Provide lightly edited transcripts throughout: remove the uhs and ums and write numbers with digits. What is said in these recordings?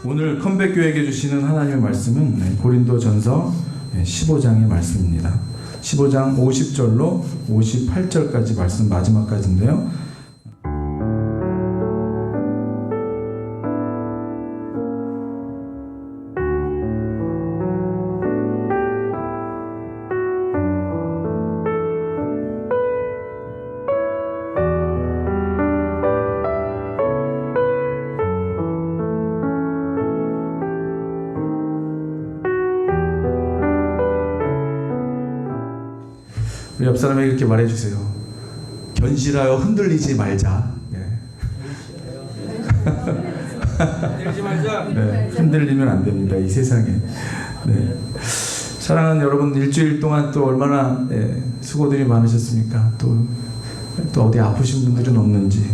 오늘 컴백교회에게 주시는 하나님의 말씀은 고린도전서 15장의 말씀입니다. 15장 50절로 58절까지 말씀 마지막까지인데요. 우리 옆 사람에게 이렇게 말해주세요. 견실하여 흔들리지 말자. 흔들리지 말자. 네, 흔들리면 안 됩니다. 이 세상에. 네. 사랑하는 여러분, 일주일 동안 또 얼마나 수고들이 많으셨습니까? 또 어디 아프신 분들은 없는지.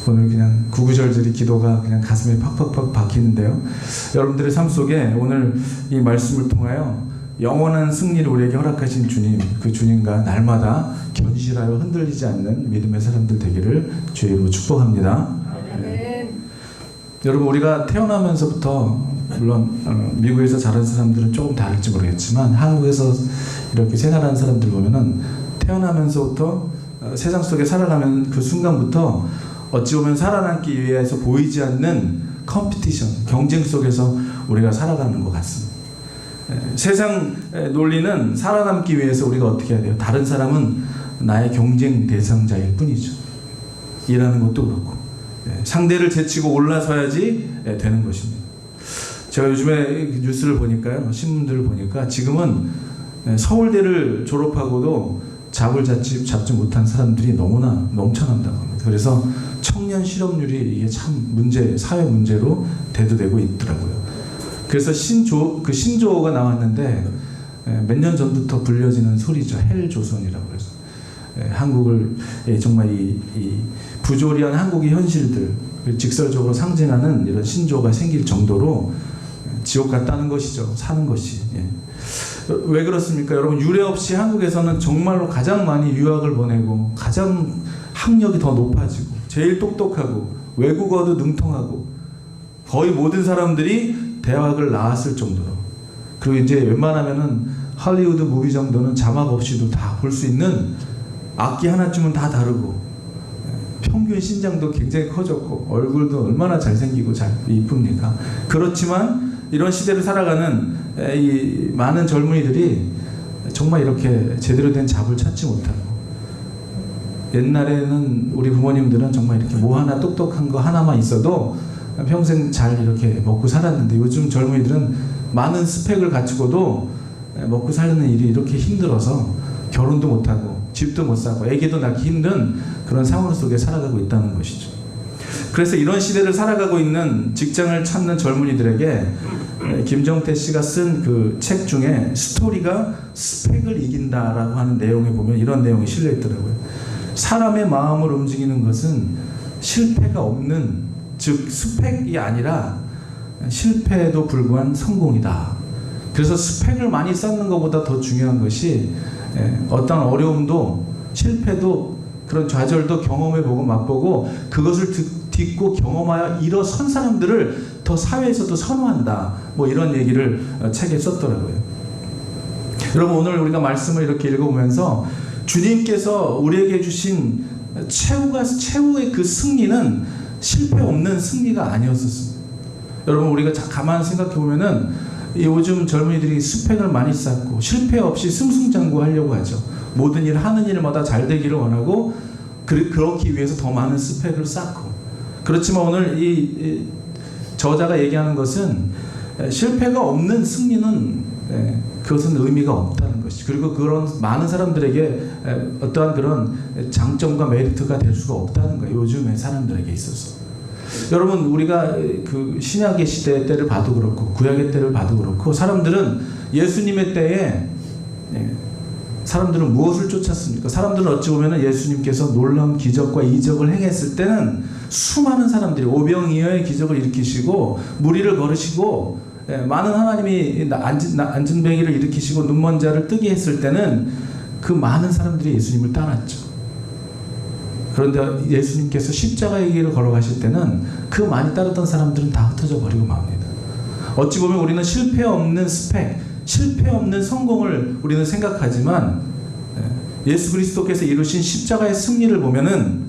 오늘 그냥 구구절절히 기도가 그냥 가슴에 팍팍팍 박히는데요. 여러분들의 삶 속에 오늘 이 말씀을 통하여 영원한 승리를 우리에게 허락하신 주님, 그 주님과 날마다 견실하여 흔들리지 않는 믿음의 사람들 되기를 주의 이름으로 축복합니다. 여러분, 우리가 태어나면서부터 물론 미국에서 자란 사람들은 조금 다를지 모르겠지만 한국에서 이렇게 생활하는 사람들 보면은 태어나면서부터 세상 속에 살아가는 그 순간부터 어찌 보면 살아남기 위해서 보이지 않는 컴피티션, 경쟁 속에서 우리가 살아가는 것 같습니다. 세상 논리는 살아남기 위해서 우리가 어떻게 해야 돼요? 다른 사람은 나의 경쟁 대상자일 뿐이죠. 일하는 것도 그렇고 상대를 제치고 올라서야지 되는 것입니다. 제가 요즘에 뉴스를 보니까요, 신문들을 보니까 지금은 서울대를 졸업하고도 잡을 잡지 못한 사람들이 너무나 넘쳐난다고 합니다. 그래서 청년 실업률이 이게 참 사회 문제로 대두되고 있더라고요. 그래서 신조어가 나왔는데 몇 년 전부터 불려지는 소리죠. 헬조선이라고 해서 한국을 정말 이 부조리한 한국의 현실들 직설적으로 상징하는 이런 신조어가 생길 정도로 지옥 같다는 것이죠. 사는 것이. 왜 그렇습니까? 여러분, 유례 없이 한국에서는 정말로 가장 많이 유학을 보내고 가장 학력이 더 높아지고 제일 똑똑하고 외국어도 능통하고 거의 모든 사람들이 대학을 나왔을 정도로, 그리고 이제 웬만하면은 할리우드 무비 정도는 자막 없이도 다 볼 수 있는, 악기 하나쯤은 다 다르고 평균 신장도 굉장히 커졌고 얼굴도 얼마나 잘생기고 이쁩니까? 그렇지만 이런 시대를 살아가는 이 많은 젊은이들이 정말 이렇게 제대로 된 잡을 찾지 못하고, 옛날에는 우리 부모님들은 정말 이렇게 뭐 하나 똑똑한 거 하나만 있어도 평생 잘 이렇게 먹고 살았는데, 요즘 젊은이들은 많은 스펙을 갖추고도 먹고 사는 일이 이렇게 힘들어서 결혼도 못하고 집도 못 사고 아기도 낳기 힘든 그런 상황 속에 살아가고 있다는 것이죠. 그래서 이런 시대를 살아가고 있는 직장을 찾는 젊은이들에게 김정태 씨가 쓴 그 책 중에 스토리가 스펙을 이긴다라고 하는 내용에 보면 이런 내용이 실려 있더라고요. 사람의 마음을 움직이는 것은 실패가 없는, 즉 스펙이 아니라 실패에도 불구한 성공이다. 그래서 스펙을 많이 쌓는 것보다 더 중요한 것이 어떤 어려움도 실패도 그런 좌절도 경험해보고 맛보고 그것을 딛고 경험하여 일어선 사람들을 더 사회에서도 선호한다. 뭐 이런 얘기를 책에 썼더라고요. 여러분, 오늘 우리가 말씀을 이렇게 읽어보면서 주님께서 우리에게 주신 최후의 그 승리는 실패 없는 승리가 아니었었습니다. 여러분, 우리가 가만히 생각해 보면은 요즘 젊은이들이 스펙을 많이 쌓고 실패 없이 승승장구하려고 하죠. 모든 일 하는 일마다 잘 되기를 원하고 그렇기 위해서 더 많은 스펙을 쌓고. 그렇지만 오늘 이 저자가 얘기하는 것은 실패가 없는 승리는 그것은 의미가 없다는 것이죠. 그리고 그런 많은 사람들에게 어떠한 그런 장점과 메리트가 될 수가 없다는 거예요. 요즘의 사람들에게 있어서. 여러분, 우리가 그 신약의 시대 때를 봐도 그렇고 구약의 때를 봐도 그렇고 사람들은 예수님의 때에 사람들은 무엇을 쫓았습니까? 사람들은 어찌 보면 예수님께서 놀라운 기적과 이적을 행했을 때는 수많은 사람들이 오병이어의 기적을 일으키시고 무리를 걸으시고 많은 하나님이 앉은 뱅이를 일으키시고 눈먼 자를 뜨게 했을 때는 그 많은 사람들이 예수님을 따랐죠. 그런데 예수님께서 십자가의 길을 걸어가실 때는 그 많이 따르던 사람들은 다 흩어져 버리고 맙니다. 어찌 보면 우리는 실패 없는 스펙, 실패 없는 성공을 우리는 생각하지만 예수 그리스도께서 이루신 십자가의 승리를 보면은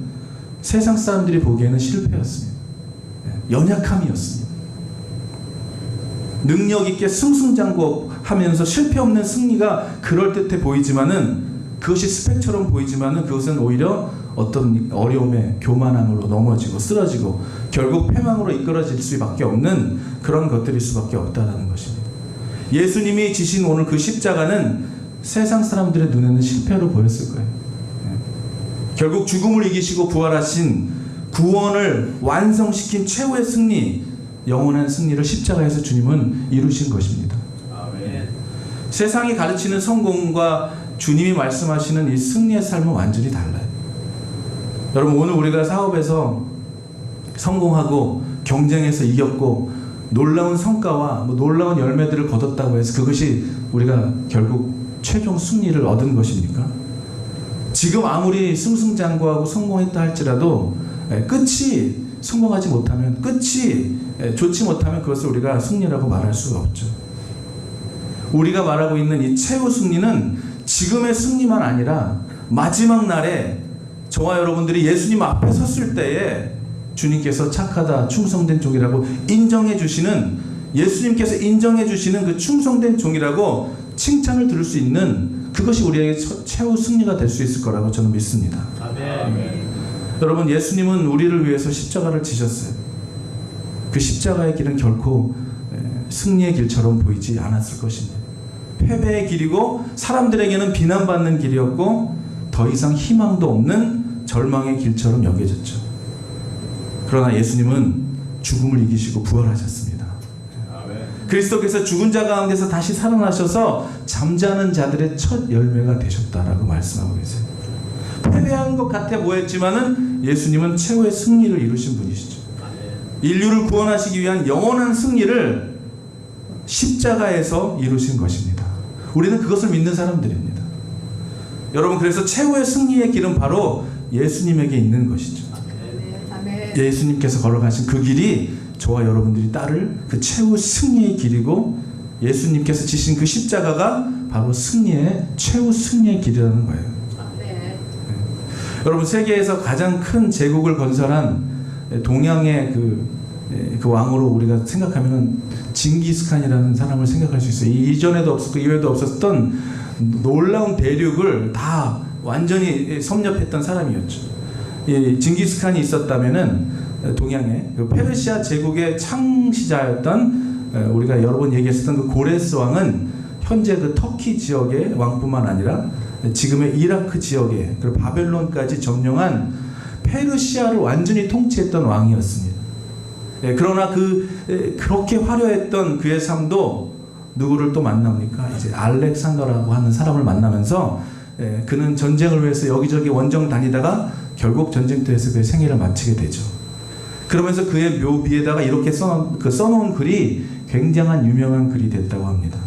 세상 사람들이 보기에는 실패였습니다. 연약함이었습니다. 능력 있게 승승장구하면서 실패 없는 승리가 그럴듯해 보이지만은 그것이 스펙처럼 보이지만은 그것은 오히려 어떤 어려움에 교만함으로 넘어지고 쓰러지고 결국 패망으로 이끌어질 수밖에 없는 그런 것들일 수밖에 없다는 것입니다. 예수님이 지신 오늘 그 십자가는 세상 사람들의 눈에는 실패로 보였을 거예요. 결국 죽음을 이기시고 부활하신 구원을 완성시킨 최후의 승리, 영원한 승리를 십자가에서 주님은 이루신 것입니다. 아멘. 세상이 가르치는 성공과 주님이 말씀하시는 이 승리의 삶은 완전히 달라요. 여러분, 오늘 우리가 사업에서 성공하고 경쟁에서 이겼고 놀라운 성과와 놀라운 열매들을 거뒀다고 해서 그것이 우리가 결국 최종 승리를 얻은 것입니까? 지금 아무리 승승장구하고 성공했다 할지라도 끝이 성공하지 못하면, 끝이 좋지 못하면 그것을 우리가 승리라고 말할 수가 없죠. 우리가 말하고 있는 이 최후 승리는 지금의 승리만 아니라 마지막 날에 저와 여러분들이 예수님 앞에 섰을 때에 주님께서 착하다, 충성된 종이라고 인정해 주시는, 예수님께서 인정해 주시는 그 충성된 종이라고 칭찬을 들을 수 있는 그것이 우리에게 최후 승리가 될 수 있을 거라고 저는 믿습니다. 아멘. 여러분, 예수님은 우리를 위해서 십자가를 지셨어요. 그 십자가의 길은 결코 승리의 길처럼 보이지 않았을 것입니다. 패배의 길이고 사람들에게는 비난받는 길이었고 더 이상 희망도 없는 절망의 길처럼 여겨졌죠. 그러나 예수님은 죽음을 이기시고 부활하셨습니다. 그리스도께서 죽은 자 가운데서 다시 살아나셔서 잠자는 자들의 첫 열매가 되셨다라고 말씀하고 계세요. 패배한 것 같아 보였지만은 예수님은 최후의 승리를 이루신 분이시죠. 인류를 구원하시기 위한 영원한 승리를 십자가에서 이루신 것입니다. 우리는 그것을 믿는 사람들입니다. 여러분, 그래서 최후의 승리의 길은 바로 예수님에게 있는 것이죠. 예수님께서 걸어가신 그 길이 저와 여러분들이 따를 그 최후 승리의 길이고 예수님께서 지신 그 십자가가 바로 승리의 최후 승리의 길이라는 거예요. 네. 여러분, 세계에서 가장 큰 제국을 건설한 동양의 그 왕으로 우리가 생각하면은 징기스칸이라는 사람을 생각할 수 있어요. 이전에도 없었고 이후에도 없었던 놀라운 대륙을 다 완전히 섭렵했던 사람이었죠. 이 징기스칸이 있었다면은 동양의 그 페르시아 제국의 창시자였던 우리가 여러 번 얘기했었던 그 고레스 왕은 현재 그 터키 지역의 왕뿐만 아니라 지금의 이라크 지역에 그리고 바벨론까지 점령한 페르시아를 완전히 통치했던 왕이었습니다. 그러나 그렇게 화려했던 그의 삶도 누구를 또 만납니까? 이제 알렉산더라고 하는 사람을 만나면서 그는 전쟁을 위해서 여기저기 원정 다니다가 결국 전쟁터에서 그의 생애를 마치게 되죠. 그러면서 그의 묘비에다가 이렇게 써놓은 글이 굉장한 유명한 글이 됐다고 합니다.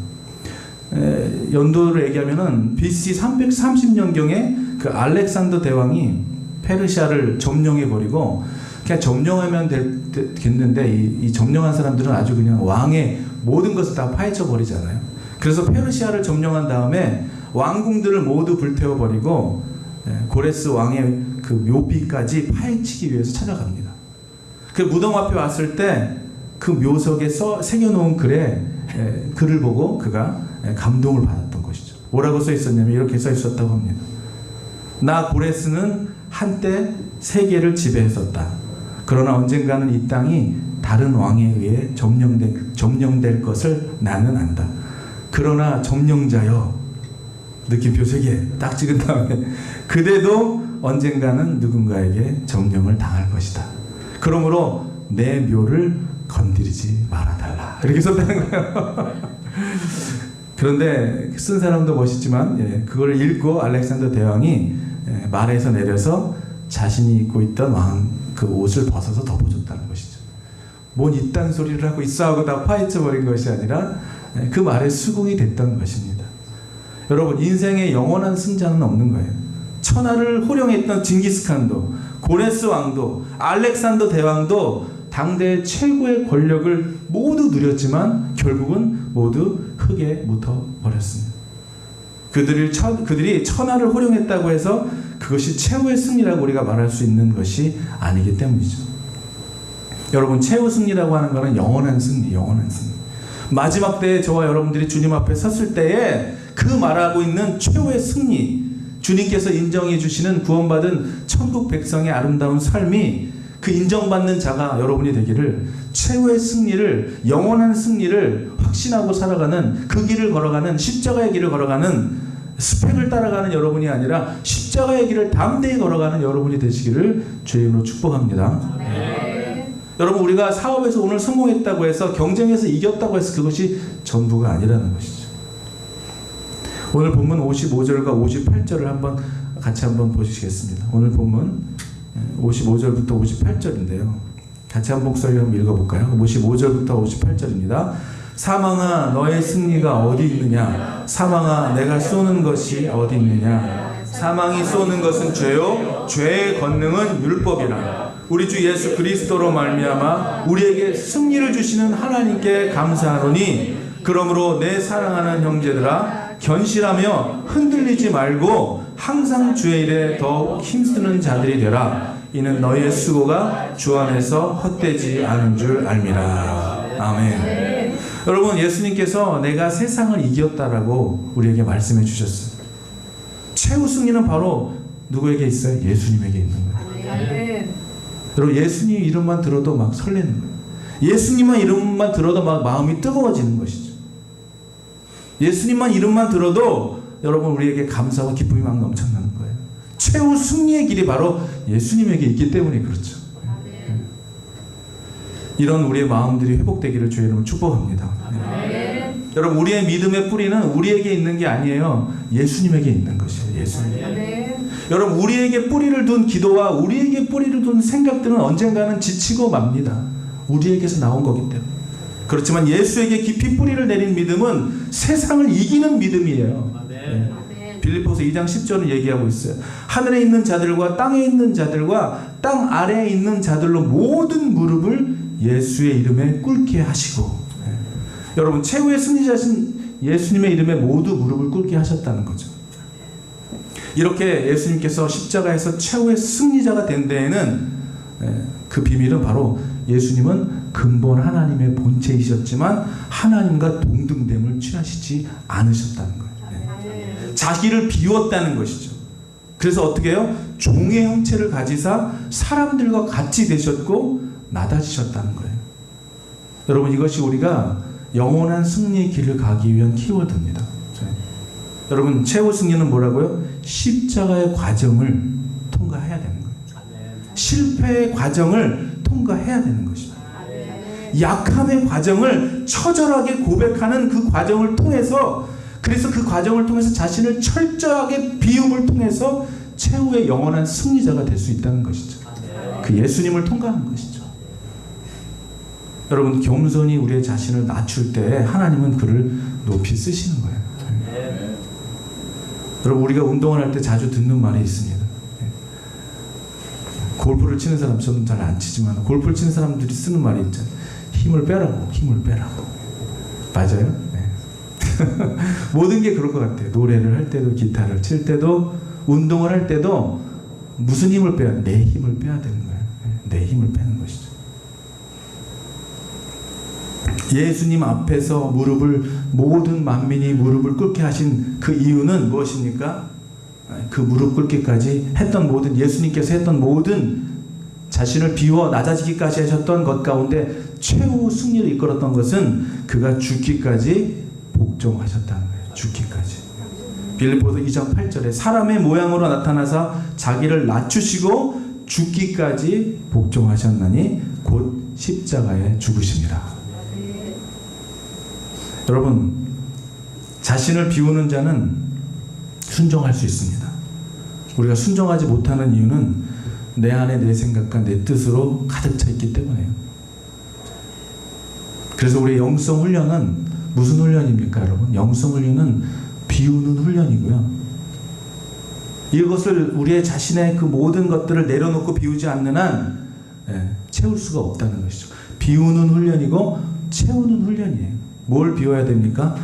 연도를 얘기하면은 BC 330년경에 그 알렉산더 대왕이 페르시아를 점령해버리고 그냥 점령하면 됐는데 이 점령한 사람들은 아주 그냥 왕의 모든 것을 다 파헤쳐 버리잖아요. 그래서 페르시아를 점령한 다음에 왕궁들을 모두 불태워버리고 고레스 왕의 그 묘비까지 파헤치기 위해서 찾아갑니다. 그 무덤 앞에 왔을 때 그 묘석에 새겨놓은 글을 보고 그가 감동을 받았던 것이죠. 뭐라고 써 있었냐면 이렇게 써 있었다고 합니다. 나 고레스는 한때 세계를 지배했었다. 그러나 언젠가는 이 땅이 다른 왕에 의해 점령될 것을 나는 안다. 그러나 점령자여, 느낌표 3개 딱 찍은 다음에 그대도 언젠가는 누군가에게 점령을 당할 것이다. 그러므로 내 묘를 건드리지 말아달라. 이렇게 썼다는 거예요. 그런데 쓴 사람도 멋있지만 그걸 읽고 알렉산더 대왕이 말에서 내려서 자신이 입고 있던 왕 그 옷을 벗어서 덮어줬다는 것이죠. 뭔 이딴 소리를 하고 있어 하고 다 파헤쳐버린 것이 아니라 그 말에 수긍이 됐던 것입니다. 여러분, 인생에 영원한 승자는 없는 거예요. 천하를 호령했던 징기스칸도 고레스 왕도, 알렉산더 대왕도 당대 최고의 권력을 모두 누렸지만 결국은 모두 흙에 묻어 버렸습니다. 그들이 천하를 호령했다고 해서 그것이 최후의 승리라고 우리가 말할 수 있는 것이 아니기 때문이죠. 여러분, 최후 승리라고 하는 것은 영원한 승리, 영원한 승리. 마지막 때에 저와 여러분들이 주님 앞에 섰을 때에 그 말하고 있는 최후의 승리, 주님께서 인정해 주시는 구원받은 천국 백성의 아름다운 삶이 그 인정받는 자가 여러분이 되기를, 최후의 승리를, 영원한 승리를 확신하고 살아가는 그 길을 걸어가는, 십자가의 길을 걸어가는, 스펙을 따라가는 여러분이 아니라 십자가의 길을 담대히 걸어가는 여러분이 되시기를 주의 이름으로 축복합니다. 여러분, 우리가 사업에서 오늘 성공했다고 해서, 경쟁에서 이겼다고 해서 그것이 전부가 아니라는 것이죠. 오늘 본문 55절과 58절을 같이 한번 보시겠습니다. 오늘 본문 55절부터 58절인데요. 같이 한 목소리 한번 읽어볼까요? 55절부터 58절입니다. 사망아, 너의 승리가 어디 있느냐? 사망아, 내가 쏘는 것이 어디 있느냐? 사망이 쏘는 것은 죄요, 죄의 권능은 율법이라. 우리 주 예수 그리스도로 말미암아 우리에게 승리를 주시는 하나님께 감사하노니, 그러므로 내 사랑하는 형제들아, 견실하며 흔들리지 말고 항상 주의 일에 더욱 힘쓰는 자들이 되라. 이는 너희의 수고가 주 안에서 헛되지 않은 줄 알미라. 아멘. 여러분, 예수님께서 내가 세상을 이겼다라고 우리에게 말씀해 주셨어요. 최후 승리는 바로 누구에게 있어요? 예수님에게 있는 거예요. 여러분, 예수님 이름만 들어도 막 설레는 거예요. 예수님만 이름만 들어도 막 마음이 뜨거워지는 것이죠. 예수님만 이름만 들어도 여러분, 우리에게 감사와 기쁨이 막 넘쳐나는 거예요. 최후 승리의 길이 바로 예수님에게 있기 때문에 그렇죠. 이런 우리의 마음들이 회복되기를 주의 이름으로 축복합니다. 여러분, 우리의 믿음의 뿌리는 우리에게 있는 게 아니에요. 예수님에게 있는 것이에요. 예수님. 여러분, 우리에게 뿌리를 둔 기도와 우리에게 뿌리를 둔 생각들은 언젠가는 지치고 맙니다. 우리에게서 나온 거기 때문에. 그렇지만 예수에게 깊이 뿌리를 내린 믿음은 세상을 이기는 믿음이에요. 네. 빌립보서 2장 10절은 얘기하고 있어요. 하늘에 있는 자들과 땅에 있는 자들과 땅 아래에 있는 자들로 모든 무릎을 예수의 이름에 꿇게 하시고, 여러분, 최후의 승리자신 예수님의 이름에 모두 무릎을 꿇게 하셨다는 거죠. 이렇게 예수님께서 십자가에서 최후의 승리자가 된 데에는 그 비밀은 바로 예수님은 근본 하나님의 본체이셨지만 하나님과 동등됨을 취하시지 않으셨다는 거예요. 자기를 비웠다는 것이죠. 그래서 어떻게 해요? 종의 형체를 가지사 사람들과 같이 되셨고 낮아지셨다는 거예요. 여러분, 이것이 우리가 영원한 승리의 길을 가기 위한 키워드입니다. 여러분, 최후 승리는 뭐라고요? 십자가의 과정을 통과해야 되는 거예요. 실패의 과정을 통과해야 되는 것입니다. 약함의 과정을 처절하게 고백하는 그 과정을 통해서, 그래서 그 과정을 통해서 자신을 철저하게 비움을 통해서 최후의 영원한 승리자가 될 수 있다는 것이죠. 그 예수님을 통과한 것이죠. 여러분, 겸손히 우리의 자신을 낮출 때 하나님은 그를 높이 쓰시는 거예요. 여러분, 우리가 운동을 할 때 자주 듣는 말이 있습니다. 골프를 치는 사람, 저는 잘 안 치지만 골프를 치는 사람들이 쓰는 말이 있잖아요. 힘을 빼라고, 힘을 빼라고. 맞아요? 네. 모든 게 그럴 것 같아요. 노래를 할 때도, 기타를 칠 때도, 운동을 할 때도 무슨 힘을 빼야? 내 힘을 빼야 되는 거예요. 내 힘을 빼는 것이죠. 예수님 앞에서 모든 만민이 무릎을 꿇게 하신 그 이유는 무엇입니까? 그 무릎 꿇기까지 했던 모든, 예수님께서 했던 모든 자신을 비워 낮아지기까지 하셨던 것 가운데 최후 승리를 이끌었던 것은 그가 죽기까지 복종하셨다는 거예요. 죽기까지. 빌립보서 2장 8절에 사람의 모양으로 나타나서 자기를 낮추시고 죽기까지 복종하셨나니 곧 십자가에 죽으심이라. 여러분, 자신을 비우는 자는 순종할 수 있습니다. 우리가 순종하지 못하는 이유는 내 안에 내 생각과 내 뜻으로 가득 차 있기 때문에요. 그래서 우리의 영성 훈련은 무슨 훈련입니까, 여러분? 영성 훈련은 비우는 훈련이고요. 이것을 우리의 자신의 그 모든 것들을 내려놓고 비우지 않는 한 채울 수가 없다는 것이죠. 비우는 훈련이고 채우는 훈련이에요. 뭘 비워야 됩니까?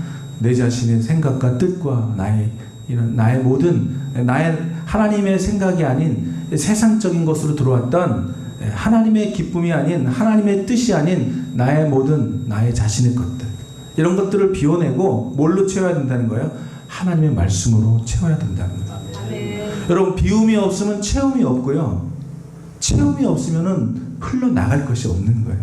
내 자신의 생각과 뜻과 나의 모든 하나님의 생각이 아닌 세상적인 것으로 들어왔던 하나님의 기쁨이 아닌 하나님의 뜻이 아닌 나의 자신의 것들, 이런 것들을 비워내고 뭘로 채워야 된다는 거예요? 하나님의 말씀으로 채워야 된다는 거예요. 여러분, 비움이 없으면 채움이 없고요, 채움이 없으면 흘러나갈 것이 없는 거예요.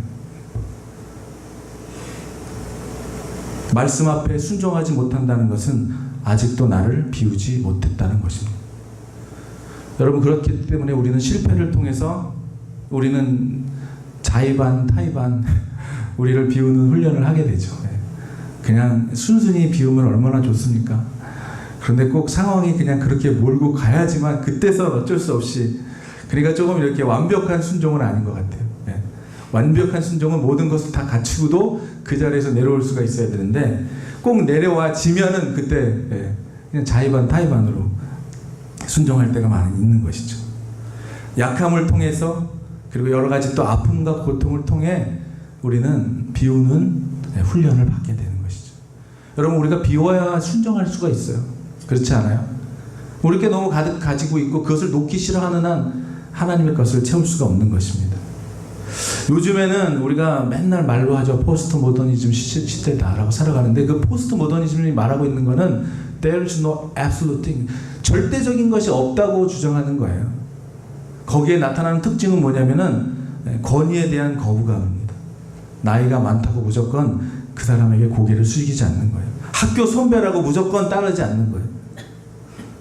말씀 앞에 순종하지 못한다는 것은 아직도 나를 비우지 못했다는 것입니다. 여러분, 그렇기 때문에 우리는 실패를 통해서 우리는 자의반 타의반 우리를 비우는 훈련을 하게 되죠. 그냥 순순히 비우면 얼마나 좋습니까? 그런데 꼭 상황이 그냥 그렇게 몰고 가야지만 그때서 어쩔 수 없이, 그러니까 조금 이렇게 완벽한 순종은 아닌 것 같아요. 완벽한 순종은 모든 것을 다 갖추고도 그 자리에서 내려올 수가 있어야 되는데, 꼭 내려와지면은 그때 그냥 자의반 타의반으로 순종할 때가 많이 있는 것이죠. 약함을 통해서, 그리고 여러 가지 또 아픔과 고통을 통해 우리는 비우는 훈련을 받게 되는 것이죠. 여러분, 우리가 비워야 순종할 수가 있어요. 그렇지 않아요? 우리께 너무 가득 가지고 있고 그것을 놓기 싫어하는 한 하나님의 것을 채울 수가 없는 것입니다. 요즘에는 우리가 맨날 말로 하죠. 포스트 모더니즘 시대다라고 살아가는데, 그 포스트 모더니즘이 말하고 있는 거는 There's no absolute thing, 절대적인 것이 없다고 주장하는 거예요. 거기에 나타나는 특징은 뭐냐면은 권위에 대한 거부감입니다. 나이가 많다고 무조건 그 사람에게 고개를 숙이지 않는 거예요. 학교 선배라고 무조건 따르지 않는 거예요.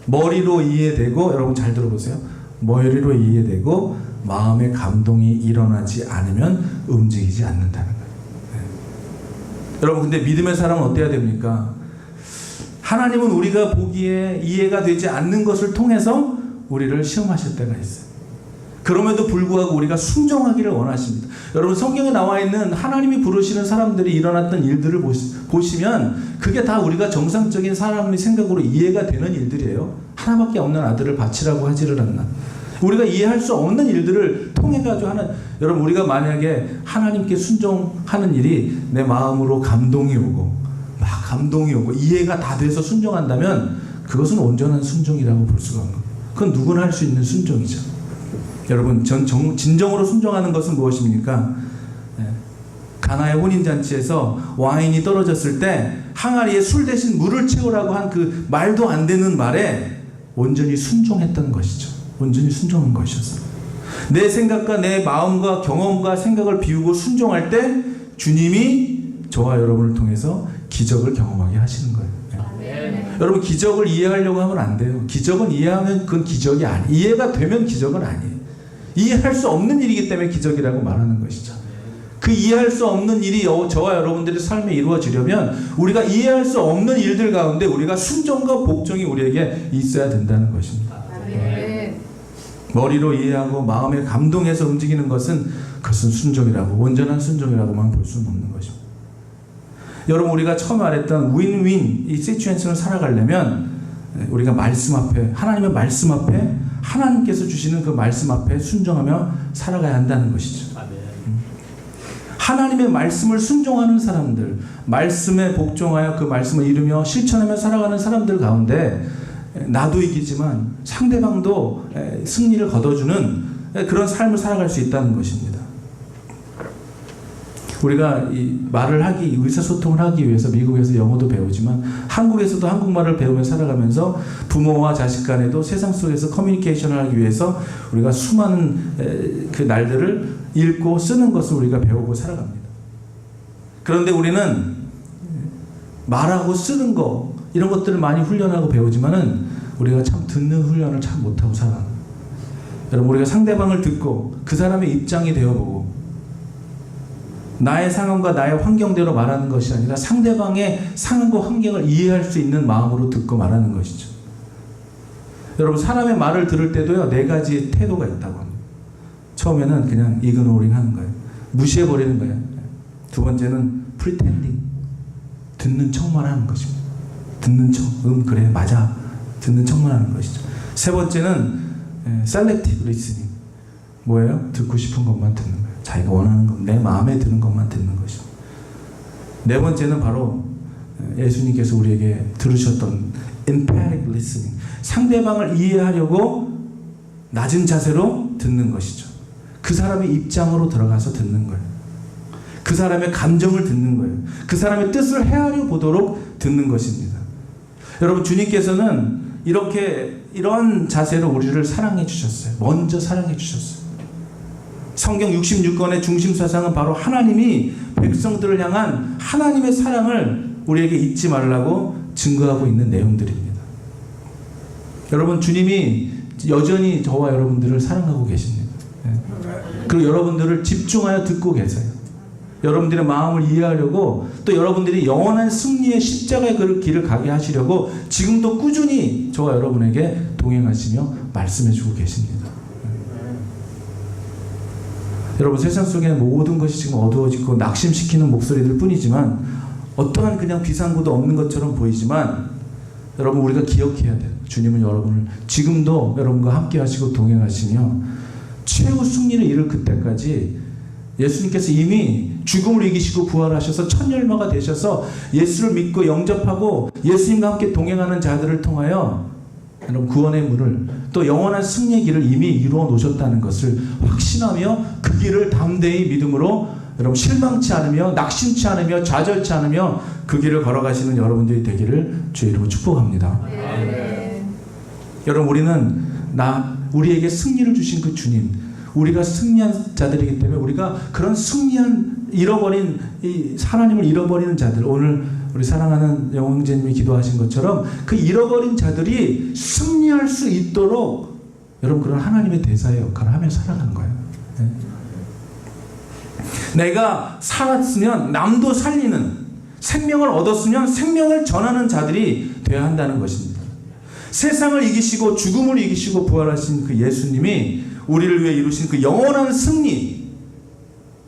머리로 이해되고, 여러분 잘 들어보세요. 머리로 이해되고 마음의 감동이 일어나지 않으면 움직이지 않는다는 거예요. 여러분, 근데 믿음의 사람은 어때야 됩니까? 하나님은 우리가 보기에 이해가 되지 않는 것을 통해서 우리를 시험하실 때가 있어요. 그럼에도 불구하고 우리가 순종하기를 원하십니다. 여러분, 성경에 나와 있는 하나님이 부르시는 사람들이 일어났던 일들을 보시면 그게 다 우리가 정상적인 사람의 생각으로 이해가 되는 일들이에요. 하나밖에 없는 아들을 바치라고 하지를 않나. 우리가 이해할 수 없는 일들을 통해가지고 하는, 여러분, 우리가 만약에 하나님께 순종하는 일이 내 마음으로 감동이 오고 이해가 다 돼서 순종한다면 그것은 온전한 순종이라고 볼 수가 없는 거예요. 그건 누구나 할 수 있는 순종이죠. 여러분, 진정으로 순종하는 것은 무엇입니까? 가나의 혼인잔치에서 와인이 떨어졌을 때 항아리에 술 대신 물을 채우라고 한 그 말도 안 되는 말에 온전히 순종했던 것이죠. 온전히 순종한 것이었어요. 내 생각과 내 마음과 경험과 생각을 비우고 순종할 때 주님이 저와 여러분을 통해서 기적을 경험하게 하시는 거예요. 여러분, 기적을 이해하려고 하면 안 돼요. 기적은 이해하면 그건 기적이 아니에요. 이해가 되면 기적은 아니에요. 이해할 수 없는 일이기 때문에 기적이라고 말하는 것이죠. 그 이해할 수 없는 일이 저와 여러분들의 삶에 이루어지려면 우리가 이해할 수 없는 일들 가운데 우리가 순종과 복종이 우리에게 있어야 된다는 것입니다. 머리로 이해하고 마음에 감동해서 움직이는 그것은 순종이라고, 온전한 순종이라고만 볼 수는 없는 것입니다. 여러분, 우리가 처음 말했던 윈윈 이 시츄에이션을 살아가려면 우리가 말씀 앞에, 하나님의 말씀 앞에, 하나님께서 주시는 그 말씀 앞에 순종하며 살아가야 한다는 것이죠. 하나님의 말씀을 순종하는 사람들, 말씀에 복종하여 그 말씀을 이루며 실천하며 살아가는 사람들 가운데 나도 이기지만 상대방도 승리를 거둬주는 그런 삶을 살아갈 수 있다는 것입니다. 우리가 이 말을 의사소통을 하기 위해서 미국에서 영어도 배우지만 한국에서도 한국말을 배우며 살아가면서 부모와 자식 간에도 세상 속에서 커뮤니케이션을 하기 위해서 우리가 수많은 그 날들을 읽고 쓰는 것을 우리가 배우고 살아갑니다. 그런데 우리는 말하고 쓰는 거, 이런 것들을 많이 훈련하고 배우지만은 우리가 참 듣는 훈련을 참 못하고 살아갑니다. 여러분, 우리가 상대방을 듣고 그 사람의 입장이 되어보고 나의 상황과 나의 환경대로 말하는 것이 아니라 상대방의 상황과 환경을 이해할 수 있는 마음으로 듣고 말하는 것이죠. 여러분, 사람의 말을 들을 때도요, 4가지 태도가 있다고 합니다. 처음에는 그냥 이그노링 하는 거예요. 무시해버리는 거예요. 두 번째는 pretending, 듣는 척만 하는 것입니다. 듣는 척, 그래, 맞아, 듣는 척만 하는 것이죠. 세 번째는 셀렉티브 리스닝. 뭐예요? 듣고 싶은 것만 듣는 거예요. 자기가 원하는 것, 내 마음에 드는 것만 듣는 것이죠. 네 번째는 바로 예수님께서 우리에게 들으셨던 empathic listening. 상대방을 이해하려고 낮은 자세로 듣는 것이죠. 그 사람의 입장으로 들어가서 듣는 거예요. 그 사람의 감정을 듣는 거예요. 그 사람의 뜻을 헤아려 보도록 듣는 것입니다. 여러분, 주님께서는 이런 자세로 우리를 사랑해 주셨어요. 먼저 사랑해 주셨어요. 성경 66권의 중심 사상은 바로 하나님이 백성들을 향한 하나님의 사랑을 우리에게 잊지 말라고 증거하고 있는 내용들입니다. 여러분, 주님이 여전히 저와 여러분들을 사랑하고 계십니다. 그리고 여러분들을 집중하여 듣고 계세요. 여러분들의 마음을 이해하려고, 또 여러분들이 영원한 승리의 십자가의 그 길을 가게 하시려고 지금도 꾸준히 저와 여러분에게 동행하시며 말씀해주고 계십니다. 여러분, 세상 속에 모든 것이 지금 어두워지고 낙심시키는 목소리들 뿐이지만, 어떠한 그냥 비상구도 없는 것처럼 보이지만, 여러분, 우리가 기억해야 돼요. 주님은 여러분을 지금도 여러분과 함께 하시고 동행하시며 최후 승리를 이룰 그때까지 예수님께서 이미 죽음을 이기시고 부활하셔서 천열마가 되셔서 예수를 믿고 영접하고 예수님과 함께 동행하는 자들을 통하여 여러분, 구원의 문을, 또 영원한 승리의 길을 이미 이루어 놓으셨다는 것을 확신하며 그 길을 담대히 믿음으로 여러분, 실망치 않으며 낙심치 않으며 좌절치 않으며 그 길을 걸어가시는 여러분들이 되기를 주의 이름으로 축복합니다. 여러분, 우리에게 승리를 주신 그 주님, 우리가 승리한 자들이기 때문에 우리가 그런 승리한 하나님을 잃어버리는 자들, 오늘 우리 사랑하는 영웅제님이 기도하신 것처럼 그 잃어버린 자들이 승리할 수 있도록 여러분, 그런 하나님의 대사의 역할을 하며 살아가는 거예요. 내가 살았으면 남도 살리는, 생명을 얻었으면 생명을 전하는 자들이 되어야 한다는 것입니다. 세상을 이기시고 죽음을 이기시고 부활하신 그 예수님이 우리를 위해 이루신 그 영원한 승리,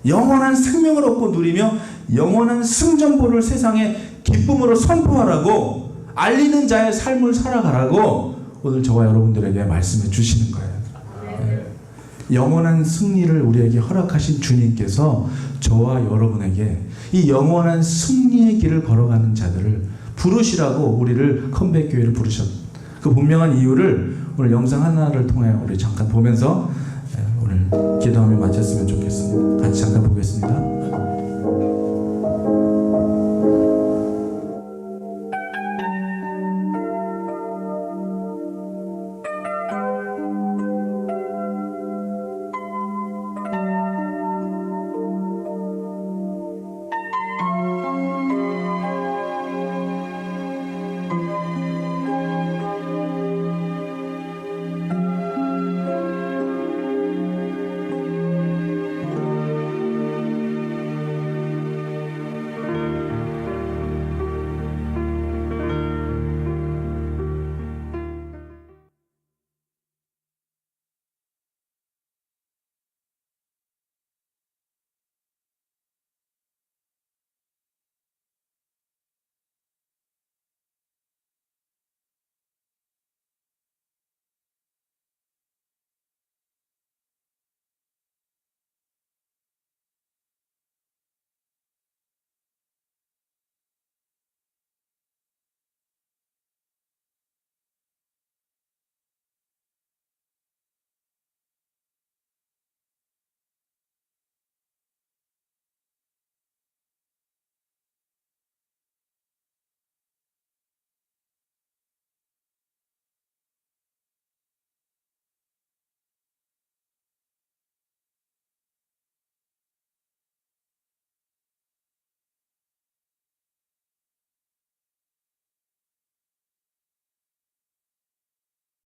영원한 생명을 얻고 누리며 영원한 승전보를 세상에 기쁨으로 선포하라고, 알리는 자의 삶을 살아가라고 오늘 저와 여러분들에게 말씀해 주시는 거예요. 영원한 승리를 우리에게 허락하신 주님께서 저와 여러분에게 이 영원한 승리의 길을 걸어가는 자들을 부르시라고 우리를 컴백교회를 부르셨. 그 분명한 이유를 오늘 영상 하나를 통해 우리 잠깐 보면서 오늘 기도하며 마쳤으면 좋겠습니다. 같이 잠깐 보겠습니다.